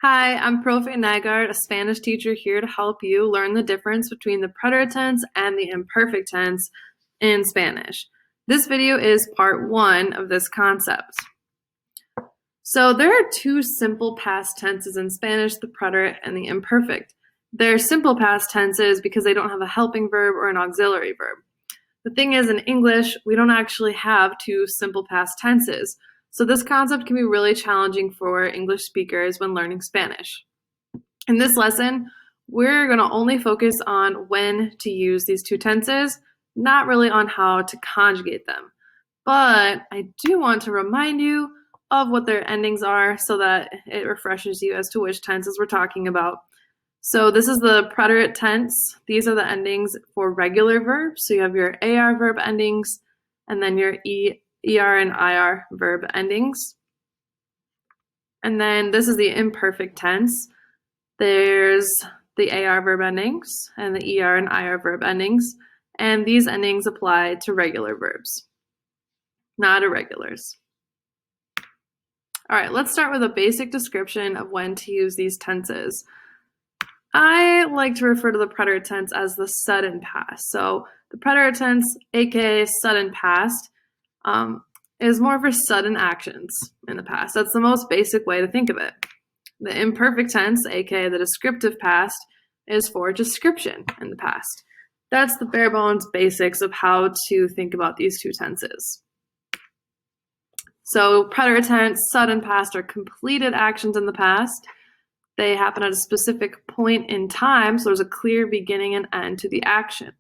Hi, I'm Profe Nagard, a Spanish teacher here to help you learn the difference between the preterite tense and the imperfect tense in Spanish. This video is part one of this concept. So there are two simple past tenses in Spanish, the preterite and the imperfect. They're simple past tenses because they don't have a helping verb or an auxiliary verb. The thing is, in English, we don't actually have two simple past tenses. So this concept can be really challenging for English speakers when learning Spanish. In this lesson, we're going to only focus on when to use these two tenses, not really on how to conjugate them. But I do want to remind you of what their endings are so that it refreshes you as to which tenses we're talking about. So this is the preterite tense. These are the endings for regular verbs. So you have your AR verb endings and then your ER and IR verb endings. And then this is the imperfect tense. There's the AR verb endings and the ER and IR verb endings. And these endings apply to regular verbs, not irregulars. All right, let's start with a basic description of when to use these tenses. I like to refer to the preterite tense as the sudden past. So the preterite tense, aka sudden past, is more for sudden actions in the past. That's the most basic way to think of it. The imperfect tense, aka the descriptive past, is for description in the past. That's the bare bones basics of how to think about these two tenses. So preterite tense, sudden past are completed actions in the past. They happen at a specific point in time, so there's a clear beginning and end to the action.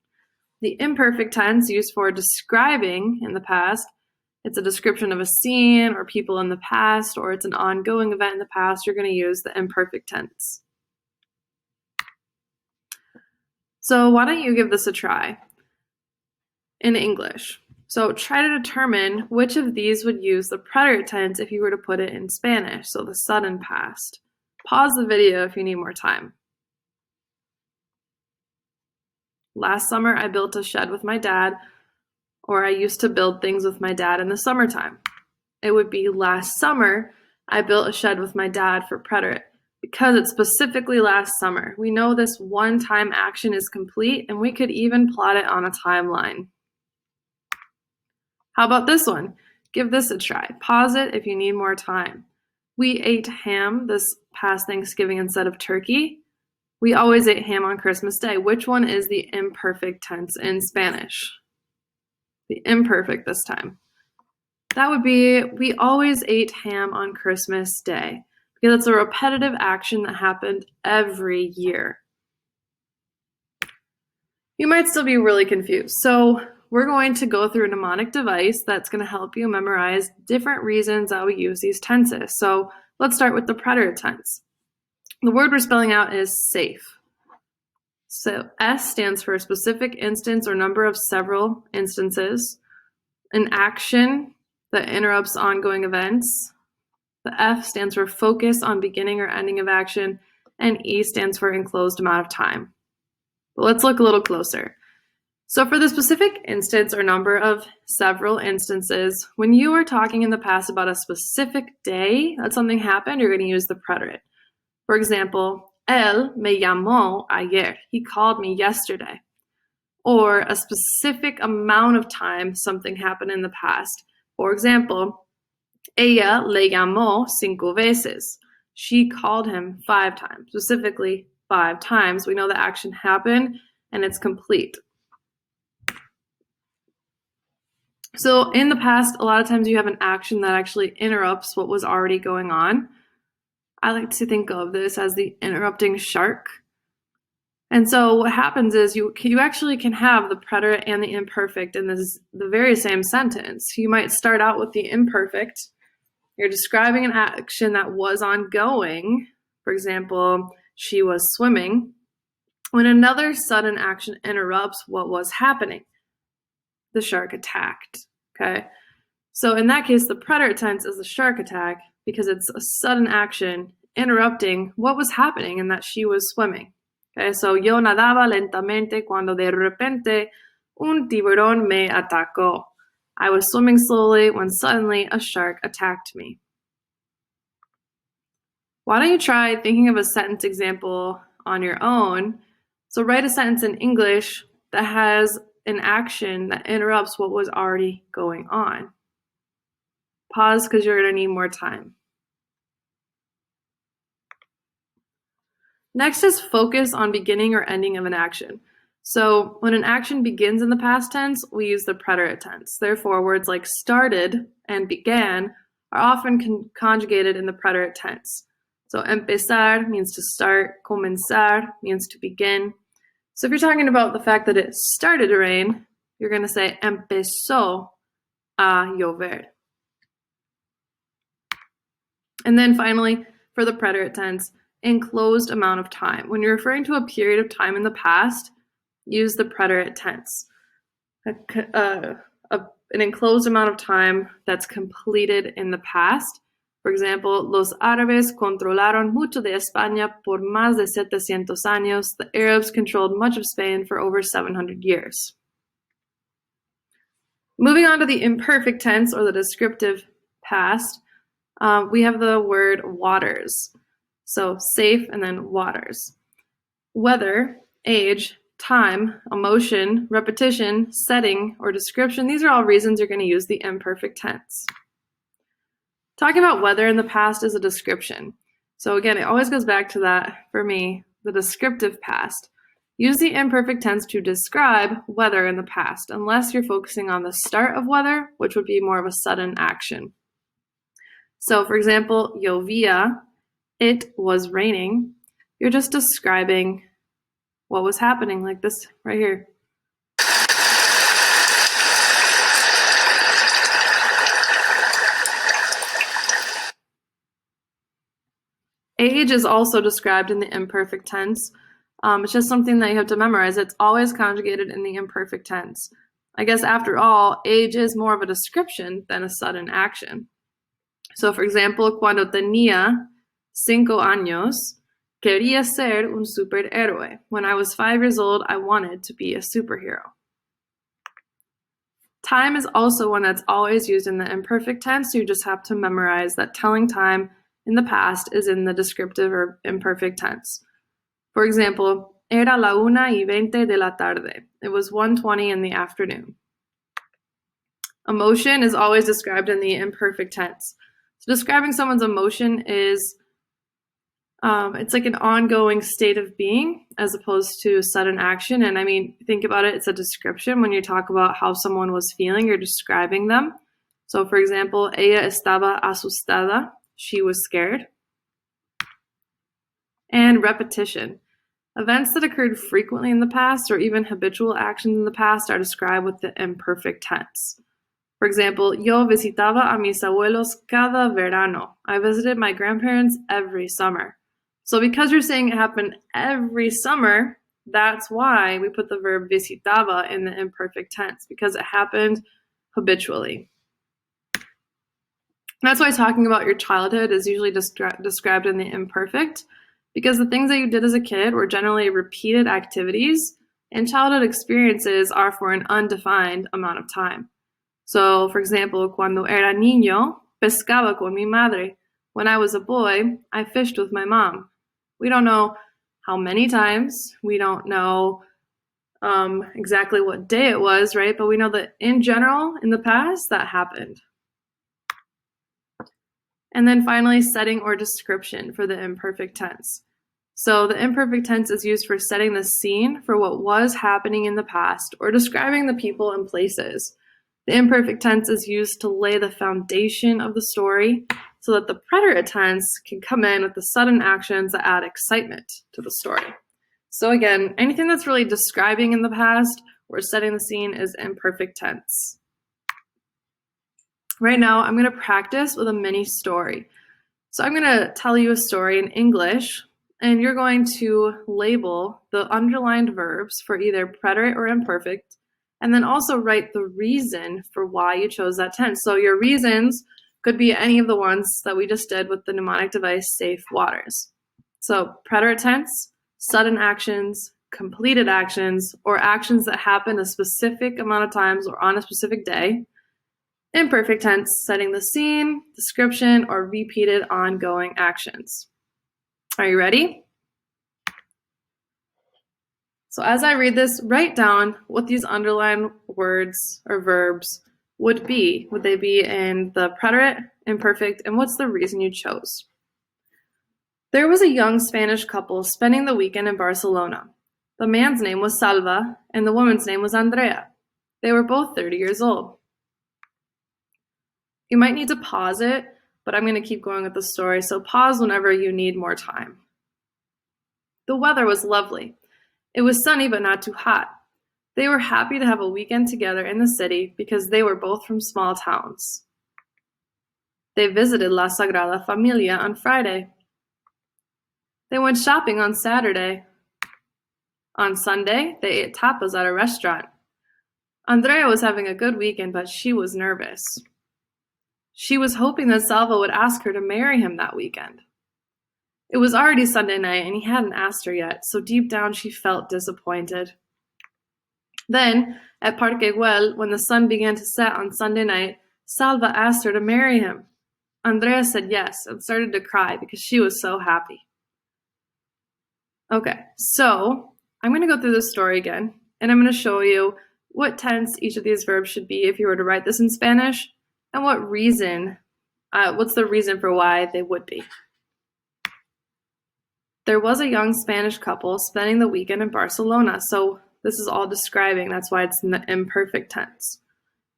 The imperfect tense, used for describing in the past, it's a description of a scene or people in the past, or it's an ongoing event in the past, you're going to use the imperfect tense. So why don't you give this a try in English? So try to determine which of these would use the preterite tense if you were to put it in Spanish, so the sudden past. Pause the video if you need more time. Last summer, I built a shed with my dad, or I used to build things with my dad in the summertime. It would be last summer, I built a shed with my dad for preterite, because it's specifically last summer. We know this one-time action is complete, and we could even plot it on a timeline. How about this one? Give this a try. Pause it if you need more time. We ate ham this past Thanksgiving instead of turkey. We always ate ham on Christmas Day. Which one is the imperfect tense in Spanish? The imperfect this time. That would be, we always ate ham on Christmas Day, because it's a repetitive action that happened every year. You might still be really confused. So we're going to go through a mnemonic device that's going to help you memorize different reasons that we use these tenses. So let's start with the preterite tense. The word we're spelling out is safe. So S stands for a specific instance or number of several instances. An action that interrupts ongoing events. The F stands for focus on beginning or ending of action. And E stands for enclosed amount of time. But let's look a little closer. So for the specific instance or number of several instances, when you are talking in the past about a specific day that something happened, you're going to use the preterite. For example, él me llamó ayer. He called me yesterday. Or a specific amount of time something happened in the past. For example, ella le llamó 5 veces. She called him 5 times, specifically 5 times. We know the action happened and it's complete. So in the past, a lot of times you have an action that actually interrupts what was already going on. I like to think of this as the interrupting shark. And so what happens is you actually can have the preterite and the imperfect in the very same sentence. You might start out with the imperfect. You're describing an action that was ongoing. For example, she was swimming. When another sudden action interrupts what was happening, the shark attacked, okay? So in that case, the preterite tense is the shark attack because it's a sudden action interrupting what was happening and that she was swimming. Okay, so yo nadaba lentamente cuando de repente un tiburón me atacó. I was swimming slowly when suddenly a shark attacked me. Why don't you try thinking of a sentence example on your own? So write a sentence in English that has an action that interrupts what was already going on. Pause because you're going to need more time. Next is focus on beginning or ending of an action. So when an action begins in the past tense, we use the preterite tense. Therefore, words like started and began are often conjugated in the preterite tense. So empezar means to start, comenzar means to begin. So if you're talking about the fact that it started to rain, you're going to say empezó a llover. And then finally, for the preterite tense, enclosed amount of time. When you're referring to a period of time in the past, use the preterite tense. An enclosed amount of time that's completed in the past. For example, los árabes controlaron mucho de España por más de 700 años. The Arabs controlled much of Spain for over 700 years. Moving on to the imperfect tense, or the descriptive past, we have the word waters. So safe and then waters. Weather, age, time, emotion, repetition, setting, or description, these are all reasons you're going to use the imperfect tense. Talking about weather in the past is a description. So again, it always goes back to that, for me, the descriptive past. Use the imperfect tense to describe weather in the past, unless you're focusing on the start of weather, which would be more of a sudden action. So for example, llovía, it was raining. You're just describing what was happening, like this right here. Age is also described in the imperfect tense. It's just something that you have to memorize. It's always conjugated in the imperfect tense. I guess after all, age is more of a description than a sudden action. So for example, cuando tenía 5 años, quería ser un superhéroe. When I was 5 years old, I wanted to be a superhero. Time is also one that's always used in the imperfect tense, so you just have to memorize that telling time in the past is in the descriptive or imperfect tense. For example, era la 1:20 de la tarde. It was 1:20 in the afternoon. Emotion is always described in the imperfect tense. So describing someone's emotion is, it's like an ongoing state of being as opposed to sudden action. And I mean, think about it, it's a description. When you talk about how someone was feeling, you're describing them. So for example, ella estaba asustada. She was scared. And repetition. Events that occurred frequently in the past or even habitual actions in the past are described with the imperfect tense. For example, yo visitaba a mis abuelos cada verano. I visited my grandparents every summer. So because you're saying it happened every summer, that's why we put the verb visitaba in the imperfect tense, because it happened habitually. That's why talking about your childhood is usually described in the imperfect, because the things that you did as a kid were generally repeated activities, and childhood experiences are for an undefined amount of time. So, for example, cuando era niño, pescaba con mi madre. When I was a boy, I fished with my mom. We don't know how many times. We don't know exactly what day it was, right? But we know that in general, in the past, that happened. And then finally, setting or description for the imperfect tense. So the imperfect tense is used for setting the scene for what was happening in the past or describing the people and places. The imperfect tense is used to lay the foundation of the story so that the preterite tense can come in with the sudden actions that add excitement to the story. So again, anything that's really describing in the past or setting the scene is imperfect tense. Right now, I'm going to practice with a mini story. So I'm going to tell you a story in English, and you're going to label the underlined verbs for either preterite or imperfect, and then also write the reason for why you chose that tense. So your reasons could be any of the ones that we just did with the mnemonic device, safe waters. So preterite tense, sudden actions, completed actions, or actions that happen a specific amount of times or on a specific day. Imperfect tense, setting the scene, description, or repeated ongoing actions. Are you ready? So as I read this, write down what these underlined words or verbs would be. Would they be in the preterite, imperfect, and what's the reason you chose? There was a young Spanish couple spending the weekend in Barcelona. The man's name was Salva, and the woman's name was Andrea. They were both 30 years old. You might need to pause it, but I'm going to keep going with the story, so pause whenever you need more time. The weather was lovely. It was sunny but not too hot. They were happy to have a weekend together in the city because they were both from small towns. They visited La Sagrada Familia on Friday. They went shopping on Saturday. On Sunday, they ate tapas at a restaurant. Andrea was having a good weekend, but she was nervous. She was hoping that Salva would ask her to marry him that weekend. It was already Sunday night, and he hadn't asked her yet, so deep down she felt disappointed. Then, at Parque Güell, when the sun began to set on Sunday night, Salva asked her to marry him. Andrea said yes and started to cry because she was so happy. Okay, so I'm going to go through this story again, and I'm going to show you what tense each of these verbs should be if you were to write this in Spanish, and what's the reason for why they would be. There was a young Spanish couple spending the weekend in Barcelona, so this is all describing, that's why it's in the imperfect tense.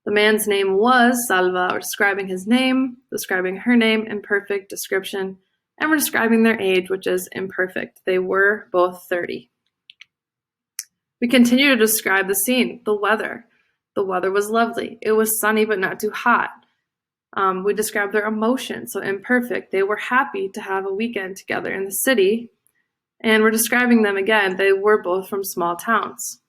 The man's name was Salva, we're describing his name, describing her name, imperfect description, and we're describing their age, which is imperfect. They were both 30. We continue to describe the scene, the weather. The weather was lovely. It was sunny but not too hot. We described their emotion, so imperfect. They were happy to have a weekend together in the city, and we're describing them again. They were both from small towns.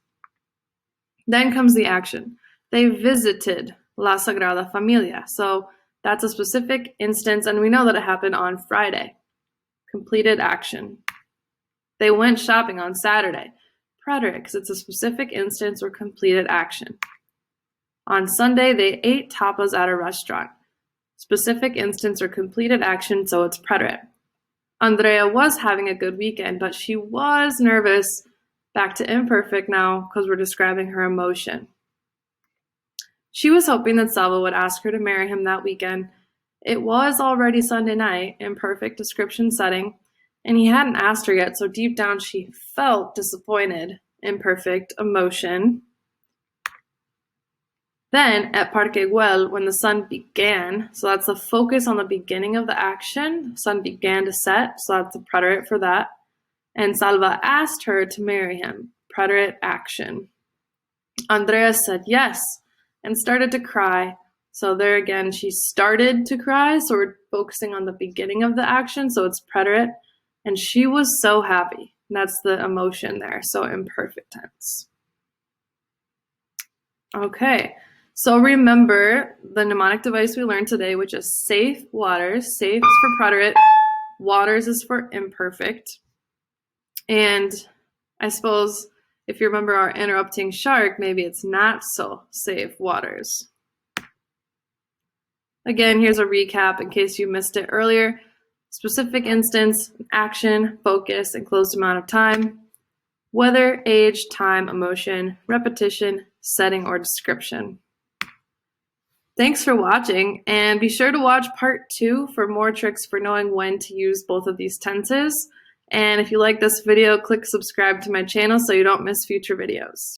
Then comes the action. They visited La Sagrada Familia, so that's a specific instance, and we know that it happened on Friday. Completed action. They went shopping on Saturday. Preterite, because it's a specific instance or completed action. On Sunday, they ate tapas at a restaurant. Specific instance or completed action, so it's preterite. Andrea was having a good weekend, but she was nervous. Back to imperfect now, because we're describing her emotion. She was hoping that Salva would ask her to marry him that weekend. It was already Sunday night, imperfect description setting, and he hadn't asked her yet, so deep down she felt disappointed, imperfect emotion. Then, at Parque Güell, when the sun began, so that's the focus on the beginning of the action, sun began to set, so that's the preterite for that, and Salva asked her to marry him, preterite action. Andrea said yes, and started to cry. So there again, she started to cry, so we're focusing on the beginning of the action, so it's preterite, and she was so happy. That's the emotion there, so imperfect tense. Okay, so remember the mnemonic device we learned today, which is safe waters. Safe is for preterite, waters is for imperfect. And I suppose if you remember our interrupting shark, maybe it's not so safe waters. Again, here's a recap in case you missed it earlier. Specific instance, action, focus, and closed amount of time. Weather, age, time, emotion, repetition, setting, or description. Thanks for watching, and be sure to watch part 2 for more tricks for knowing when to use both of these tenses. And if you like this video, click subscribe to my channel so you don't miss future videos.